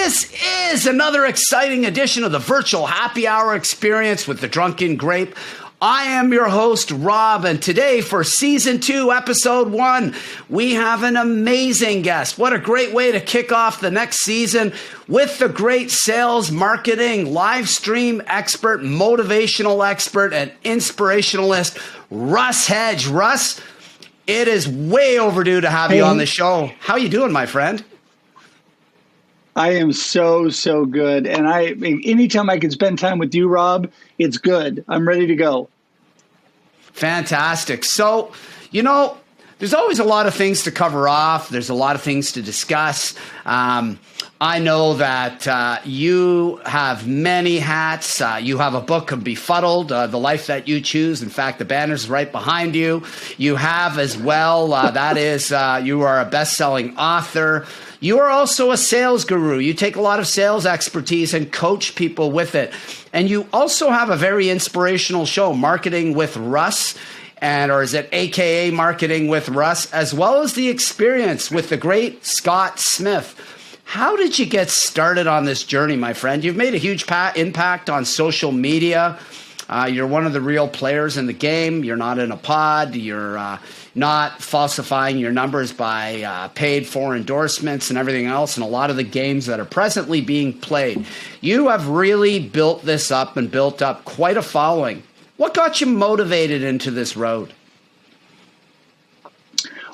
This is another exciting edition of the virtual happy hour experience with the Drunken Grape. I am your host, Rob, and today for Season 2, Episode 1, we have an amazing guest. What a great way to kick off the next season with the great sales, marketing, live stream expert, motivational expert, and inspirationalist, Russ Hedge. Russ, it is way overdue to have you on the show. How you doing, my friend? I am so good. And anytime I can spend time with you, Rob, it's good. I'm ready to go. Fantastic. So, there's always a lot of things to cover off. There's a lot of things to discuss. I know that you have many hats. You have a book of Befuddled, The Life That You Choose. In fact, the banner's right behind you. You have as well, that is, you are a best-selling author. You are also a sales guru. You take a lot of sales expertise and coach people with it. And you also have a very inspirational show, Marketing with Russ, or is it AKA Marketing with Russ, as well as The Experience with the great Scott Smith. How did you get started on this journey, my friend? You've made a huge impact on social media. You're one of the real players in the game. You're not in a pod. You're not falsifying your numbers by paid for endorsements and everything else, and a lot of the games that are presently being played. You have really built this up and built up quite a following. What got you motivated into this road?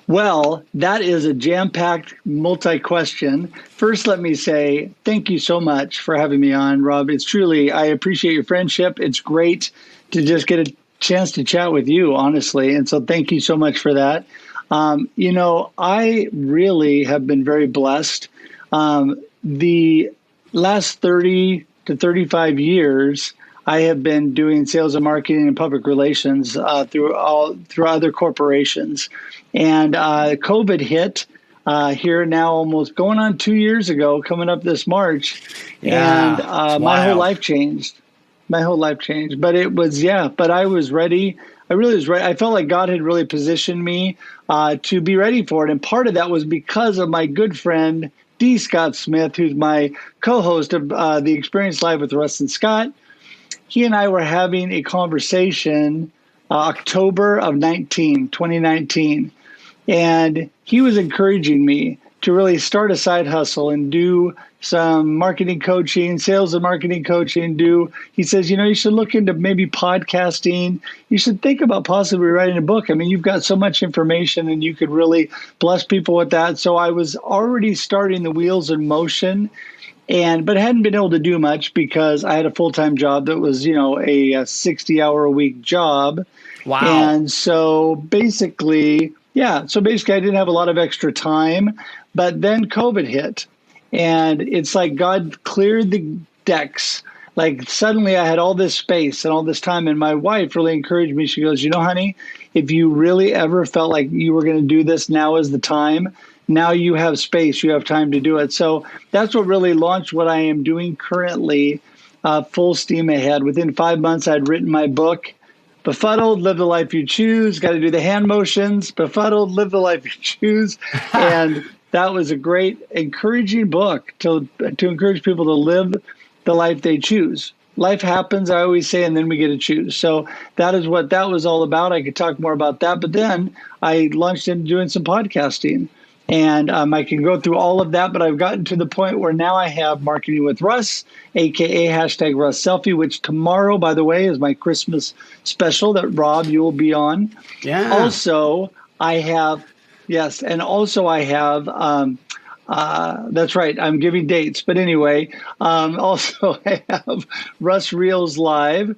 Well, that is a jam-packed multi-question. First, let me say thank you so much for having me on, Rob. It's truly, I appreciate your friendship. It's great to just get a chance to chat with you, honestly. And so thank you so much for that. I really have been very blessed. The last 30 to 35 years, I have been doing sales and marketing and public relations through other corporations. And COVID hit here now almost going on 2 years ago, coming up this March. Yeah, and my whole life changed. But but I was ready. I really was ready. I felt like God had really positioned me to be ready for it. And part of that was because of my good friend, D. Scott Smith, who's my co-host of The Experience Live with Russ and Scott. He and I were having a conversation October of 2019. And he was encouraging me to really start a side hustle and do some marketing coaching, sales and marketing coaching. He says, you should look into maybe podcasting. You should think about possibly writing a book. I mean, you've got so much information and you could really bless people with that. So I was already starting the wheels in motion. But hadn't been able to do much because I had a full-time job that was, a 60-hour-a-week job. Wow. And so basically, I didn't have a lot of extra time. But then COVID hit. And it's like God cleared the decks. Like suddenly I had all this space and all this time. And my wife really encouraged me. She goes, honey, if you really ever felt like you were going to do this, now is the time. Now you have space, you have time to do it. So that's what really launched what I am doing currently, full steam ahead. Within 5 months, I'd written my book, Befuddled, Live the Life You Choose. Got to do the hand motions, Befuddled, Live the Life You Choose. And that was a great, encouraging book to encourage people to live the life they choose. Life happens, I always say, and then we get to choose. So that is what that was all about. I could talk more about that. But then I launched into doing some podcasting. And I can go through all of that, but I've gotten to the point where now I have Marketing with Russ, AKA #RussSelfie, which tomorrow, by the way, is my Christmas special that, Rob, you will be on. Yeah. Also, I have, that's right, I'm giving dates. But anyway, also I have Russ Reels Live,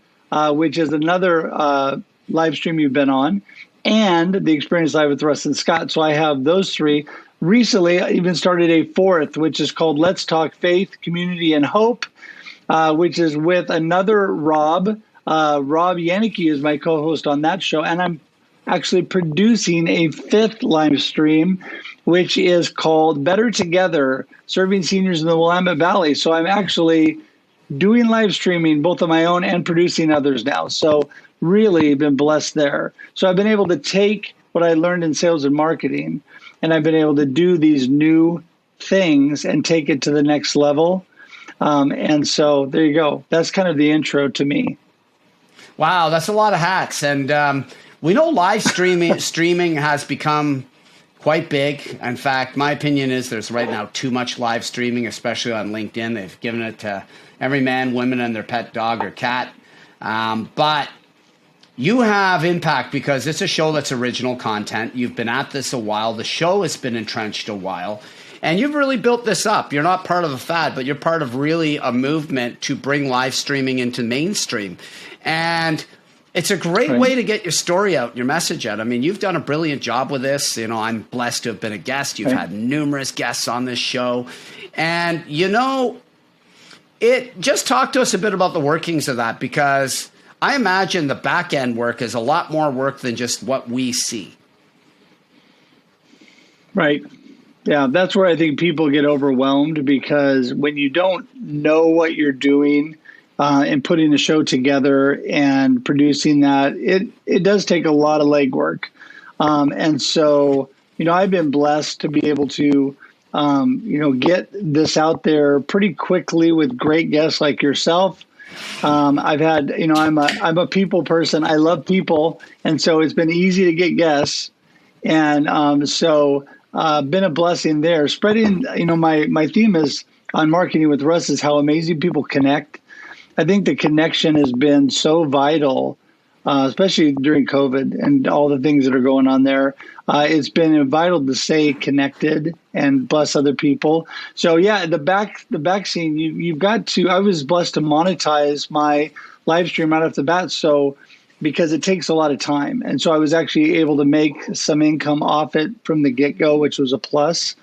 which is another live stream you've been on, and The Experience Live with Russ and Scott. So I have those three. Recently, I even started a fourth, which is called Let's Talk Faith, Community, and Hope, which is with another Rob. Rob Yannicki is my co-host on that show. And I'm actually producing a fifth live stream, which is called Better Together, Serving Seniors in the Willamette Valley. So I'm actually doing live streaming, both of my own and producing others now. So really been blessed there. So I've been able to take what I learned in sales and marketing, and I've been able to do these new things and take it to the next level. And so there you go. That's kind of the intro to me. Wow, that's a lot of hats. And we know live streaming has become quite big. In fact, my opinion is there's right now too much live streaming, especially on LinkedIn. They've given it to every man, woman, and their pet dog or cat. But you have impact because it's a show that's original content. You've been at this a while. The show has been entrenched a while. And you've really built this up. You're not part of a fad, but you're part of really a movement to bring live streaming into mainstream. And it's a great way to get your story out, your message out. I mean, you've done a brilliant job with this. You know, I'm blessed to have been a guest. You've had numerous guests on this show. And, you know, just talk to us a bit about the workings of that, because I imagine the back end work is a lot more work than just what we see. Right. Yeah, that's where I think people get overwhelmed, because when you don't know what you're doing and putting the show together and producing that, it does take a lot of legwork. And so, you know, I've been blessed to be able to, you know, get this out there pretty quickly with great guests like yourself. I've had, you know, I'm a people person. I love people. And so it's been easy to get guests. And so been a blessing there. Spreading, you know, my theme is on Marketing with Russ is how amazing people connect. I think the connection has been so vital, especially during COVID and all the things that are going on there. It's been vital to stay connected and bless other people. So yeah, the back scene, you've got to. I was blessed to monetize my live stream right off the bat, so because it takes a lot of time, and so I was actually able to make some income off it from the get-go, which was a plus.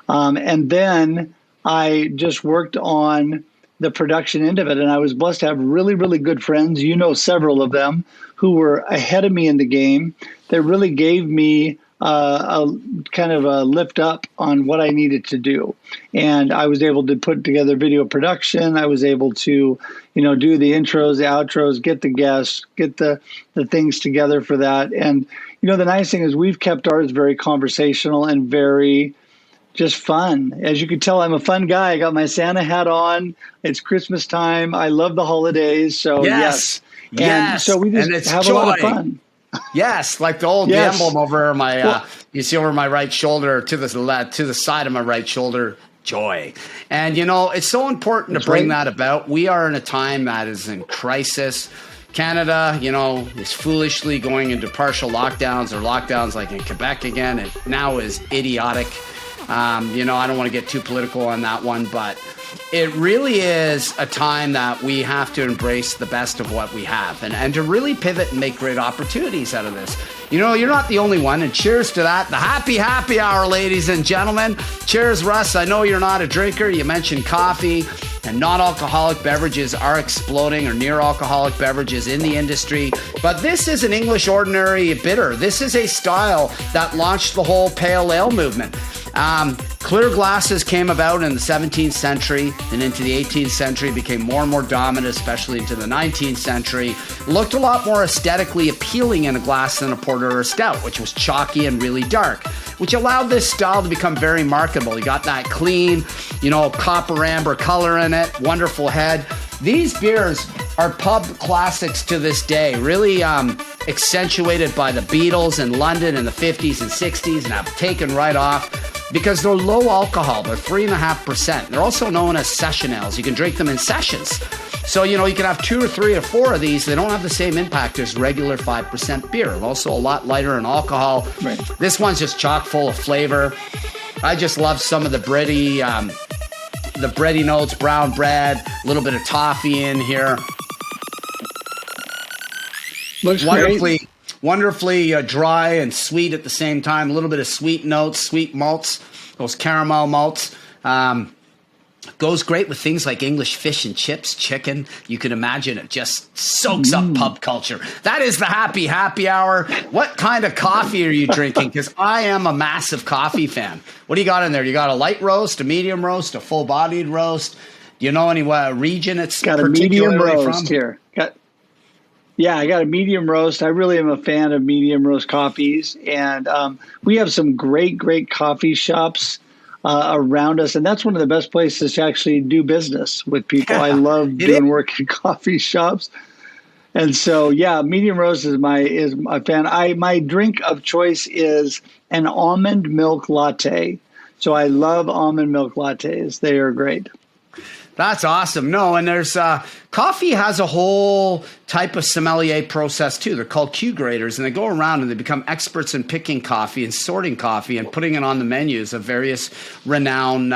And then I just worked on the production end of it, and I was blessed to have really, really good friends. You know, several of them who were ahead of me in the game that really gave me a kind of a lift up on what I needed to do. And I was able to put together video production. I was able to, you know, do the intros, the outros, get the guests, get the things together for that. And, you know, the nice thing is we've kept ours very conversational and very just fun. As you can tell, I'm a fun guy. I got my Santa hat on. It's Christmas time. I love the holidays. So yes. And so we just have a lot of fun. Yes, like the old emblem over my, you see over my right shoulder to the side of my right shoulder, joy. And, you know, it's so important to bring that about. We are in a time that is in crisis. Canada, you know, is foolishly going into partial lockdowns or lockdowns like in Quebec again. It now is idiotic. You know, I don't want to get too political on that one, but it really is a time that we have to embrace the best of what we have and to really pivot and make great opportunities out of this. You know, you're not the only one, and cheers to that. The happy hour, ladies and gentlemen. Cheers, Russ. I know you're not a drinker. You mentioned coffee, and non-alcoholic beverages are exploding, or near alcoholic beverages in the industry. But this is an English ordinary bitter. This is a style that launched the whole pale ale movement. Clear glasses came about in the 17th century and into the 18th century, became more and more dominant, especially into the 19th century. Looked a lot more aesthetically appealing in a glass than a porter or a stout, which was chalky and really dark, which allowed this style to become very marketable. You got that clean, you know, copper amber color in it, wonderful head. These beers are pub classics to this day, really accentuated by the Beatles in London in the 50s and 60s, and have taken right off because they're low alcohol. They're 3.5%. They're also known as session ales. You can drink them in sessions. So, you know, you can have 2 or 3 or 4 of these. They don't have the same impact as regular 5% beer. Also a lot lighter in alcohol. Right. This one's just chock full of flavor. I just love some of the bready notes, brown bread, a little bit of toffee in here. Looks wonderfully dry and sweet at the same time. A little bit of sweet notes, sweet malts, those caramel malts. Goes great with things like English fish and chips, chicken. You can imagine it just soaks up pub culture. That is the happy hour. What kind of coffee are you drinking? Because I am a massive coffee fan. What do you got in there? You got a light roast, a medium roast, a full-bodied roast? Do you know any region it's got a medium roast here. I got a medium roast. I really am a fan of medium roast coffees. And we have some great coffee shops around us. And that's one of the best places to actually do business with people. I love It doing work in coffee shops. And so, yeah, medium roast is my fan. My drink of choice is an almond milk latte. So I love almond milk lattes. They are great. That's awesome. No, and there's coffee has a whole type of sommelier process too. They're called Q graders, and they go around and they become experts in picking coffee and sorting coffee and putting it on the menus of various renowned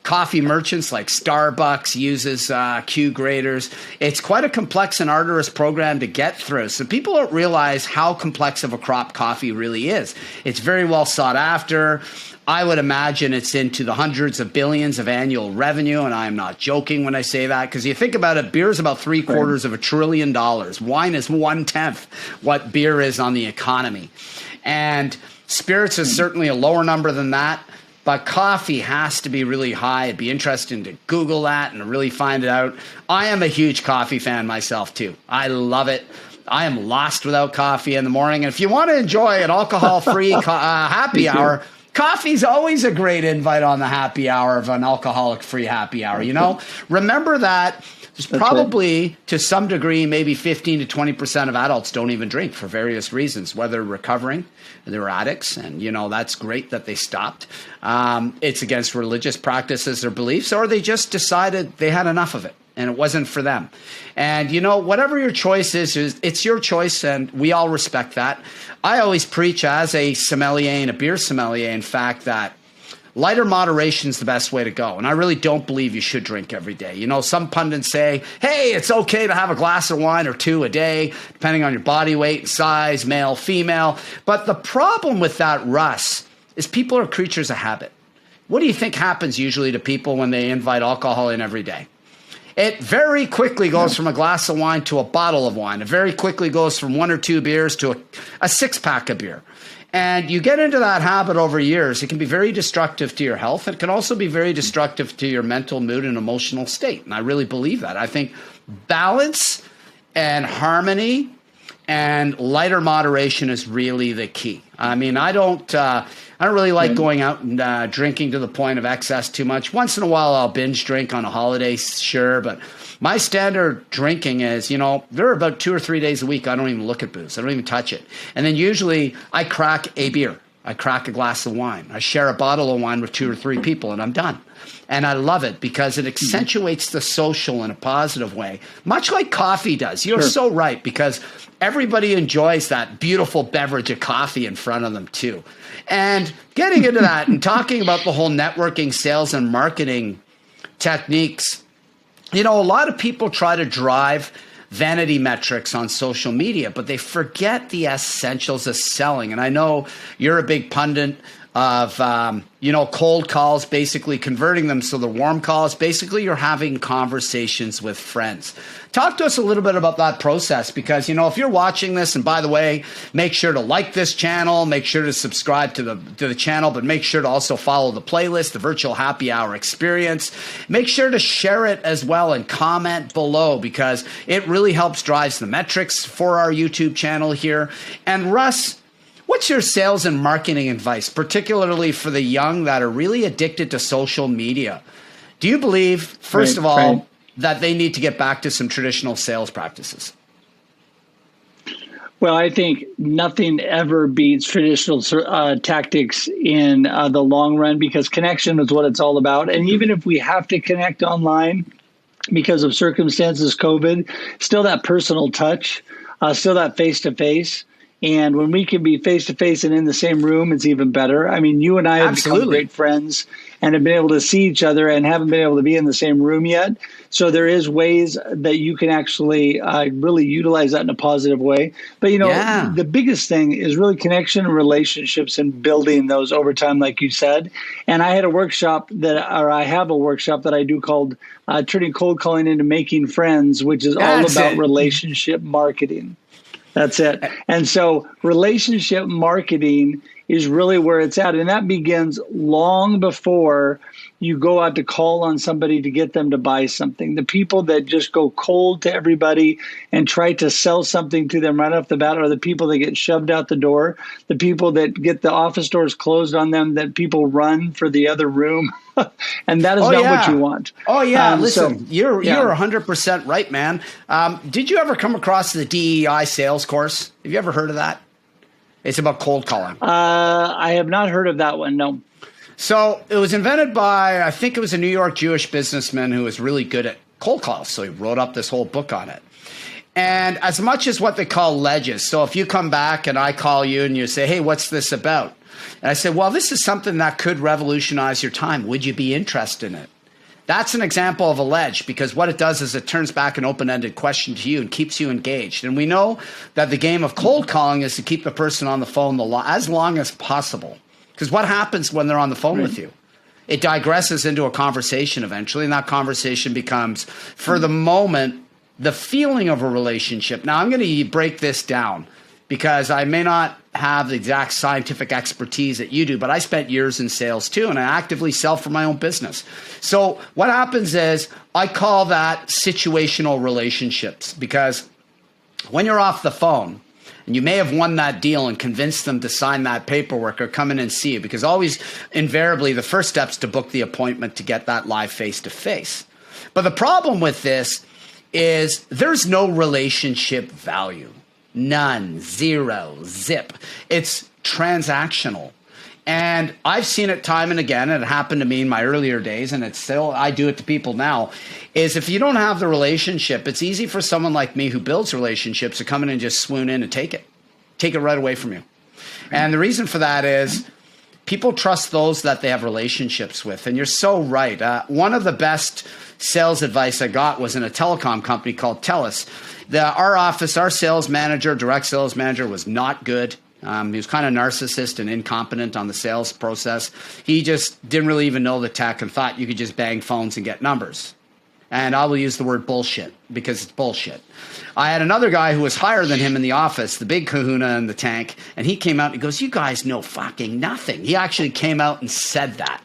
coffee merchants. Like Starbucks uses Q graders. It's quite a complex and arduous program to get through. So people don't realize how complex of a crop coffee really is. It's very well sought after. I would imagine it's into the hundreds of billions of annual revenue, and I'm not joking when I say that, because you think about it, beer is about $750 billion. Wine is 1/10 what beer is on the economy. And spirits is certainly a lower number than that, but coffee has to be really high. It'd be interesting to Google that and really find it out. I am a huge coffee fan myself, too. I love it. I am lost without coffee in the morning. And if you want to enjoy an alcohol-free happy hour, coffee's always a great invite on the happy hour of an alcoholic-free happy hour, you know? Remember that there's probably, to some degree, maybe 15 to 20% of adults don't even drink for various reasons, whether recovering, they're addicts, and, you know, that's great that they stopped. It's against religious practices or beliefs, or they just decided they had enough of it and it wasn't for them. And, you know, whatever your choice is it's your choice, and we all respect that. I always preach as a sommelier and a beer sommelier, in fact, that lighter moderation is the best way to go. And I really don't believe you should drink every day. You know, some pundits say, hey, it's okay to have a glass of wine or two a day, depending on your body weight and size, male, female. But the problem with that, Russ, is people are creatures of habit. What do you think happens usually to people when they invite alcohol in every day? It very quickly goes from a glass of wine to a bottle of wine. It very quickly goes from one or two beers to a six-pack of beer. And you get into that habit over years. It can be very destructive to your health. It can also be very destructive to your mental mood and emotional state. And I really believe that. I think balance and harmony and lighter moderation is really the key. I mean, I don't really like going out and drinking to the point of excess too much. Once in a while, I'll binge drink on a holiday, sure. But my standard drinking is, you know, there are about 2 or 3 days a week I don't even look at booze. I don't even touch it. And then usually I crack a beer. I crack a glass of wine. I share a bottle of wine with 2 or 3 people, and I'm done. And I love it because it accentuates the social in a positive way, much like coffee does. You're so right, because everybody enjoys that beautiful beverage of coffee in front of them too. And getting into that and talking about the whole networking, sales, and marketing techniques, you know, a lot of people try to drive vanity metrics on social media, but they forget the essentials of selling. And I know you're a big pundit of, you know, cold calls, basically converting them so they're warm calls. Basically, you're having conversations with friends. Talk to us a little bit about that process, because, you know, if you're watching this, and by the way, make sure to like this channel, make sure to subscribe to the channel, but make sure to also follow the playlist, the Virtual Happy Hour Experience. Make sure to share it as well and comment below, because it really helps drive the metrics for our YouTube channel here. And Russ, what's your sales and marketing advice, particularly for the young that are really addicted to social media? Do you believe, first of all, that they need to get back to some traditional sales practices? Well, I think nothing ever beats traditional tactics in the long run, because connection is what it's all about. And even if we have to connect online because of circumstances, COVID, still that personal touch, still that face-to-face. And when we can be face-to-face and in the same room, it's even better. I mean, you and I have become great friends and have been able to see each other and haven't been able to be in the same room yet. So there is ways that you can actually really utilize that in a positive way. But, you know, the biggest thing is really connection and relationships and building those over time, like you said. And I have a workshop that I do called Turning Cold Calling into Making Friends, which is all about relationship marketing. That's it. And so relationship marketing is really where it's at. And that begins long before you go out to call on somebody to get them to buy something. The people that just go cold to everybody and try to sell something to them right off the bat are the people that get shoved out the door, the people that get the office doors closed on them, that people run for the other room. And that is not what you want. Oh, yeah. Listen, you're 100% right, man. Did you ever come across the DEI sales course? Have you ever heard of that? It's about cold calling. I have not heard of that one, no. So it was invented by, I think it was a New York Jewish businessman who was really good at cold calls. So he wrote up this whole book on it. And as much as what they call ledges. So if you come back and I call you and you say, hey, what's this about? And I said, well, this is something that could revolutionize your time. Would you be interested in it? That's an example of a ledge, because what it does is it turns back an open-ended question to you and keeps you engaged. And we know that the game of cold calling is to keep the person on the phone as long as possible. Because what happens when they're on the phone with you? It digresses into a conversation eventually, and that conversation becomes, for the moment, the feeling of a relationship. Now, I'm going to break this down because I may not have the exact scientific expertise that you do, but I spent years in sales too, and I actively sell for my own business. So what happens is I call that situational relationships, because when you're off the phone, and you may have won that deal and convinced them to sign that paperwork or come in and see you, because always invariably the first step's to book the appointment to get that live face-to-face. But the problem with this is there's no relationship value. None, zero, zip. It's transactional. And I've seen it time and again, and it happened to me in my earlier days, and it's still, I do it to people now, is if you don't have the relationship, it's easy for someone like me who builds relationships to come in and just swoon in and take it right away from you. And the reason for that is people trust those that they have relationships with. And you're so right. One of the best sales advice I got was in a telecom company called TELUS. Our sales manager, direct sales manager, was not good. He was kind of narcissist and incompetent on the sales process. He just didn't really even know the tech and thought you could just bang phones and get numbers. And I will use the word bullshit, because it's bullshit. I had another guy who was higher than him in the office, the big kahuna in the tank, and he came out and he goes, you guys know fucking nothing. He actually came out and said that.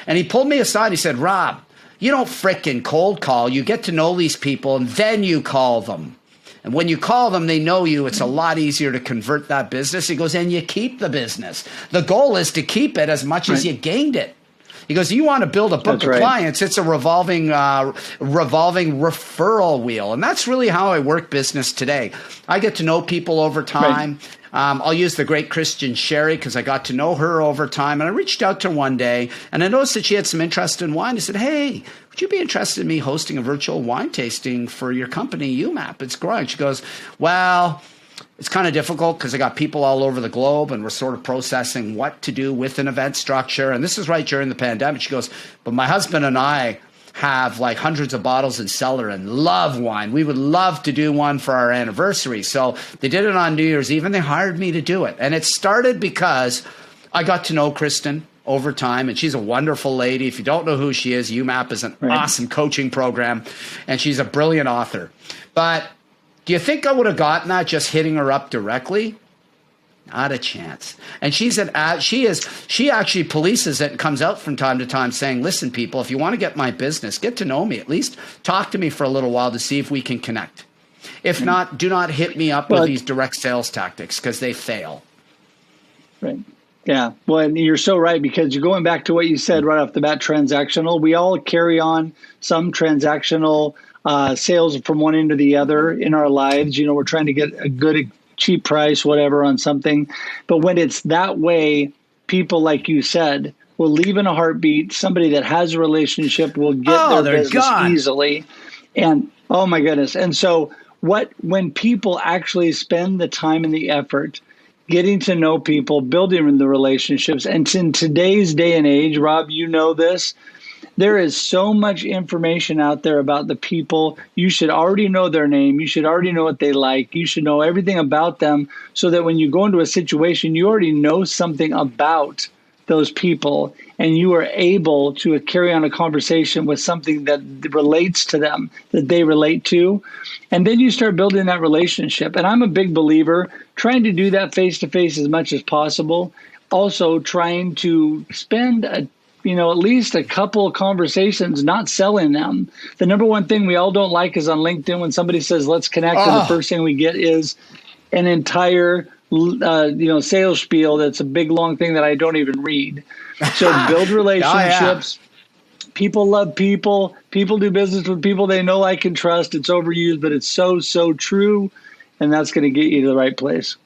And he pulled me aside. He said, Rob, you don't frickin' cold call. You get to know these people and then you call them. And when you call them, they know you. It's a lot easier to convert that business. He goes, and you keep the business. The goal is to keep it as much as you gained it. He goes, you want to build a book of clients. It's a revolving referral wheel. And that's really how I work business today. I get to know people over time. I'll use the great Christian Sherry, because I got to know her over time. And I reached out to her one day, and I noticed that she had some interest in wine. I said, hey, would you be interested in me hosting a virtual wine tasting for your company, UMAP? It's growing. She goes, well, it's kind of difficult because I got people all over the globe, and we're sort of processing what to do with an event structure. And this is right during the pandemic. She goes, but my husband and I have like hundreds of bottles in cellar and love wine. We would love to do one for our anniversary. So they did it on New Year's Eve, and they hired me to do it. And it started because I got to know Kristen over time, and she's a wonderful lady. If you don't know who she is, UMAP is an awesome coaching program, and she's a brilliant author. But do you think I would have gotten that just hitting her up directly? Not a chance. And she actually polices it and comes out from time to time saying, listen, people, if you want to get my business, get to know me. At least talk to me for a little while to see if we can connect. If not, do not hit me up with these direct sales tactics, because they fail. Right. Yeah. Well, and you're so right, because you're going back to what you said right off the bat, transactional. We all carry on some transactional sales from one end to the other in our lives. You know, we're trying to get a good, cheap price, whatever, on something. But when it's that way, people, like you said, will leave in a heartbeat. Somebody that has a relationship will get their business easily. And oh my goodness. And so when people actually spend the time and the effort getting to know people, building the relationships, and in today's day and age, Rob, you know this, there is so much information out there about the people. You should already know their name. You should already know what they like. You should know everything about them, so that when you go into a situation, you already know something about those people, and you are able to carry on a conversation with something that relates to them, that they relate to. And then you start building that relationship. And I'm a big believer trying to do that face-to-face as much as possible. also trying to spend at least a couple of conversations not selling them. The number one thing we all don't like is on LinkedIn when somebody says, let's connect, and the first thing we get is an entire sales spiel that's a big long thing that I don't even read. So build relationships. People love people. People do business with people they know, like, and trust. It's overused, but it's so, so true. And that's going to get you to the right place.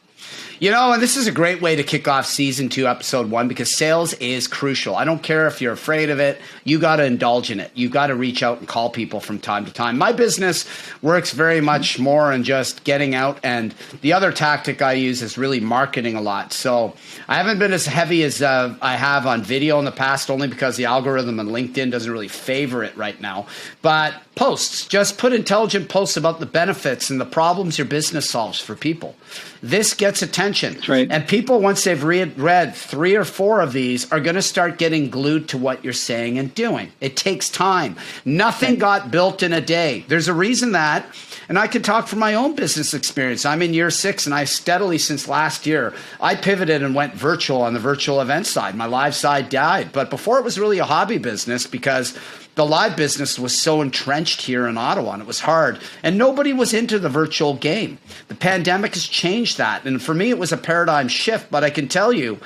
And this is a great way to kick off season 2, episode 1, because sales is crucial. I don't care if you're afraid of it. You got to indulge in it. You got to reach out and call people from time to time. My business works very much more in just getting out. And the other tactic I use is really marketing a lot. So I haven't been as heavy as I have on video in the past, only because the algorithm on LinkedIn doesn't really favor it right now. But posts, just put intelligent posts about the benefits and the problems your business solves for people. This gets attention. That's right. And people, once they've read 3 or 4 of these, are going to start getting glued to what you're saying and doing. It takes time. Nothing got built in a day. There's a reason that, and I can talk from my own business experience. I'm in year 6, and I steadily, since last year, I pivoted and went virtual on the virtual event side. My live side died. But before, it was really a hobby business because the live business was so entrenched here in Ottawa, and it was hard. And nobody was into the virtual game. The pandemic has changed that. And for me, it was a paradigm shift. But I can tell you,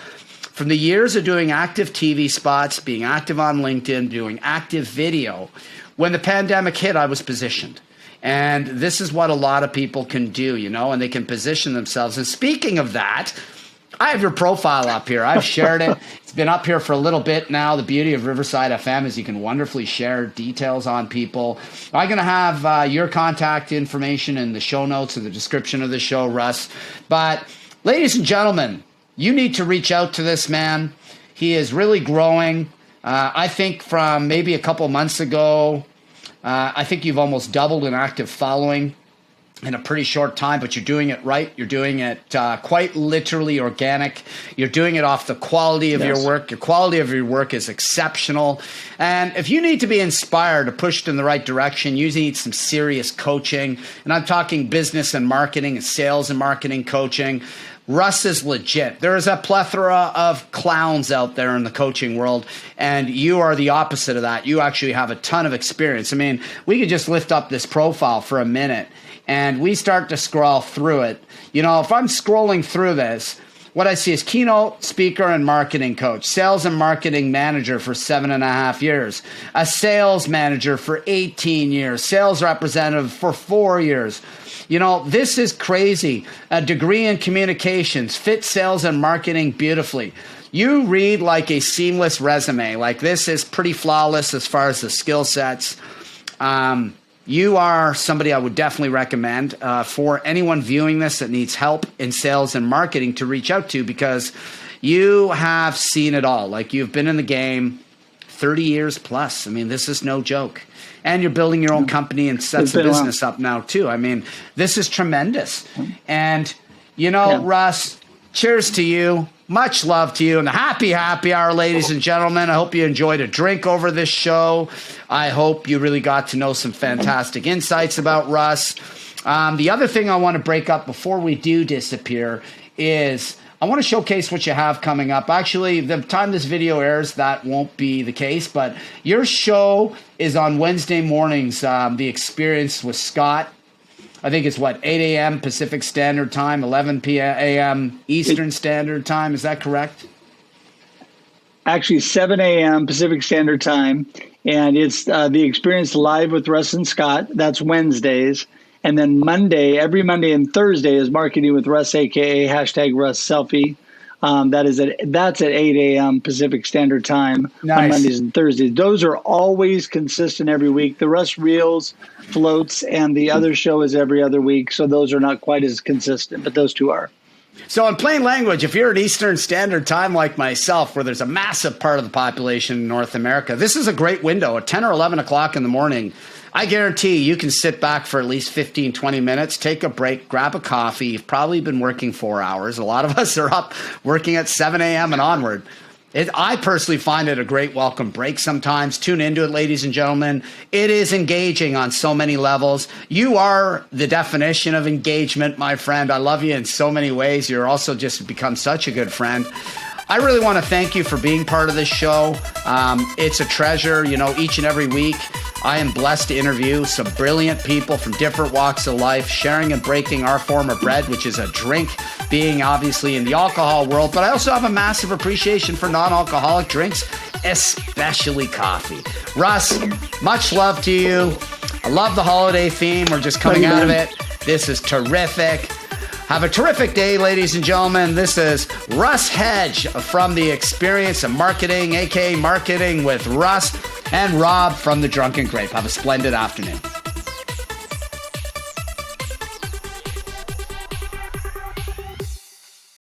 from the years of doing active TV spots, being active on LinkedIn, doing active video, when the pandemic hit, I was positioned. And this is what a lot of people can do, and they can position themselves. And speaking of that, I have your profile up here. I've shared it. It's been up here for a little bit now. The beauty of Riverside FM is you can wonderfully share details on people. I'm going to have your contact information in the show notes or the description of the show, Russ. But ladies and gentlemen, you need to reach out to this man. He is really growing. I think from maybe a couple months ago, I think you've almost doubled in active following in a pretty short time, but you're doing it right. You're doing it quite literally organic. You're doing it off the quality of your work. Your quality of your work is exceptional. And if you need to be inspired or pushed in the right direction, you need some serious coaching. And I'm talking business and marketing and sales and marketing coaching. Russ is legit. There is a plethora of clowns out there in the coaching world, and you are the opposite of that. You actually have a ton of experience. I mean, we could just lift up this profile for a minute, and we start to scroll through it. If I'm scrolling through this, what I see is keynote speaker and marketing coach, sales and marketing manager for 7.5 years, a sales manager for 18 years, sales representative for 4 years. This is crazy. A degree in communications, fit sales and marketing beautifully. You read like a seamless resume. Like, this is pretty flawless as far as the skill sets. You are somebody I would definitely recommend for anyone viewing this that needs help in sales and marketing to reach out to, because you have seen it all. Like, you've been in the game 30 years plus. I mean, this is no joke. And you're building your own company and sets the business up now too. I mean, this is tremendous. And, Russ, cheers to you. Much love to you. And a happy hour, ladies and gentlemen. I hope you enjoyed a drink over this show. I hope you really got to know some fantastic insights about Russ. The other thing I want to break up before we do disappear is I want to showcase what you have coming up. Actually, the time this video airs, that won't be the case, but your show is on Wednesday mornings, The Experience with Scott. I think it's 8 a.m. Pacific Standard Time, 11 a.m. Eastern Standard Time. Is that correct? Actually, 7 a.m. Pacific Standard Time. And it's The Experience Live with Russ and Scott. That's Wednesdays. And then every Monday and Thursday is Marketing with Russ, a.k.a. #RussSelfie. That's at 8 a.m. Pacific Standard Time on Mondays and Thursdays. Those are always consistent every week. The Russ Reels floats, and the other show is every other week. So those are not quite as consistent, but those two are. So in plain language, if you're at Eastern Standard Time like myself, where there's a massive part of the population in North America, this is a great window at 10 or 11 o'clock in the morning. I guarantee you can sit back for at least 15, 20 minutes, take a break, grab a coffee. You've probably been working 4 hours. A lot of us are up working at 7 a.m. and onward. I personally find it a great welcome break sometimes. Tune into it, ladies and gentlemen. It is engaging on so many levels. You are the definition of engagement, my friend. I love you in so many ways. You're also just become such a good friend. I really want to thank you for being part of this show. It's a treasure, each and every week. I am blessed to interview some brilliant people from different walks of life, sharing and breaking our form of bread, which is a drink, being obviously in the alcohol world. But I also have a massive appreciation for non-alcoholic drinks, especially coffee. Russ, much love to you. I love the holiday theme. We're just coming out of it. This is terrific. Have a terrific day, ladies and gentlemen. This is Russ Hedge from The Experience of Marketing, aka Marketing with Russ, and Rob from The Drunken Grape. Have a splendid afternoon.